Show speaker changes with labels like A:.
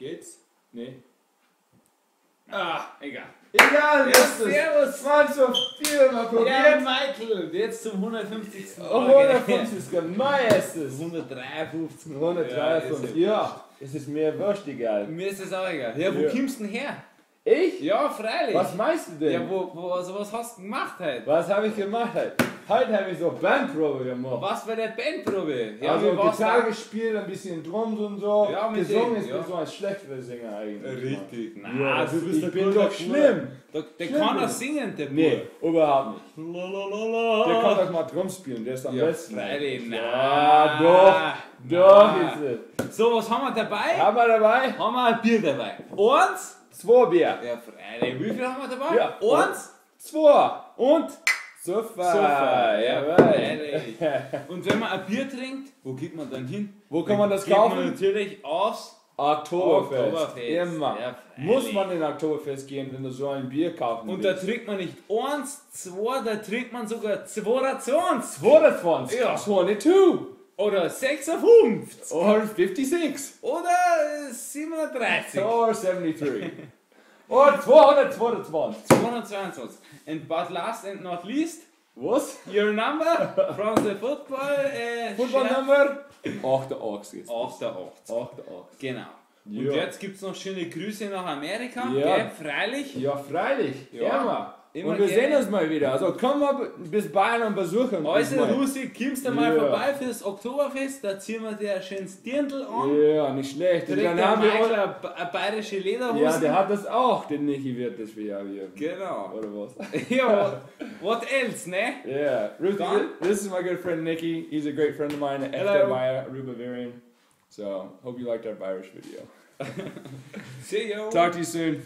A: Geht's? Nee.
B: Ah, egal.
A: Egal,
B: Ja, servus.
A: Mal so viel mal
B: Ja,
A: probiert.
B: Michael, jetzt zum 150.
A: Oh, 150 Mai ist es.
B: 153.
A: 153. Ja, es ist mir wurscht egal.
B: Mir ist das auch egal. Ja, wo
A: Ja.
B: kommst du denn her?
A: Ich?
B: Ja, freilich.
A: Was meinst du denn?
B: Ja, also was hast du gemacht heute?
A: Was habe ich gemacht heute? Heute habe ich so Bandprobe gemacht.
B: Was war der Bandprobe? Ja,
A: Also
B: wie war's
A: Gitarre
B: da?
A: gespielt, ein bisschen Drums und so.
B: Ja, mit
A: gesungen
B: dem,
A: ist
B: ja.
A: mir so ein schlechterer Sänger eigentlich.
B: Richtig.
A: Ja,
B: du bist
A: ich
B: der
A: bin
B: gute
A: doch
B: Bruder.
A: schlimm.
B: Der
A: Schlimm
B: kann
A: bin
B: er
A: ich.
B: singen, der
A: Nee, überhaupt nicht.
B: Bub.
A: Der kann doch mal Drum spielen, der ist am
B: Ja,
A: besten.
B: freilich.
A: Ja,
B: Na.
A: doch
B: Na.
A: ist es.
B: So, was haben wir dabei?
A: Haben wir dabei?
B: Haben wir ein Bier dabei. Eins.
A: 2 Bier.
B: Ja, freilich. Wie viel haben wir dabei?
A: Ja.
B: Eins.
A: 2 und Sofa.
B: Sofa, ja,
A: Jawohl.
B: freilich. Und wenn man ein Bier trinkt, wo geht man dann hin?
A: Wo kann man das
B: Geht man
A: kaufen?
B: natürlich aufs
A: Oktoberfest. Immer.
B: Ja,
A: Muss
B: freilich.
A: man in Oktoberfest gehen, wenn du so ein Bier kaufen
B: Und da
A: willst.
B: trinkt man nicht 1, 2, da trinkt man sogar 22.
A: 22.
B: Ja.
A: 22.
B: Oder 56.
A: Or 56.
B: Oder 37.
A: Or 73. Or 222.
B: 222. And but last and not least,
A: Was?
B: your number from the football.
A: Footballnummer? 88 ist.
B: 88.
A: 88.
B: Genau. Und
A: Ja.
B: jetzt gibt es noch schöne Grüße nach Amerika.
A: Ja.
B: Gell? Freilich.
A: Ja, freilich.
B: Ja.
A: Immer.
B: Immer
A: Und wir
B: gerne.
A: sehen uns mal wieder. Also komm mal bis Bayern und besuchen uns.
B: Also
A: mal.
B: Lucy, kommst du mal
A: Ja.
B: vorbei fürs Oktoberfest, da ziehen wir dir ein schönes Dirndl an.
A: Ja, nicht schlecht. Und
B: Trägt
A: dann
B: der
A: haben wir
B: Michael
A: auch,
B: eine bayerische Lederhose.
A: ja, der hat das auch, den Niki wird das wieder hier.
B: Genau.
A: Oder was?
B: Ja, what else, ne?
A: Yeah. Ruth,
B: Don?
A: this is my good friend Nikki. He's a great friend of mine,
B: Hello.
A: Esther Meyer, Aruba Bavarian. So, hope you liked our Irish video.
B: See you.
A: Talk to you soon.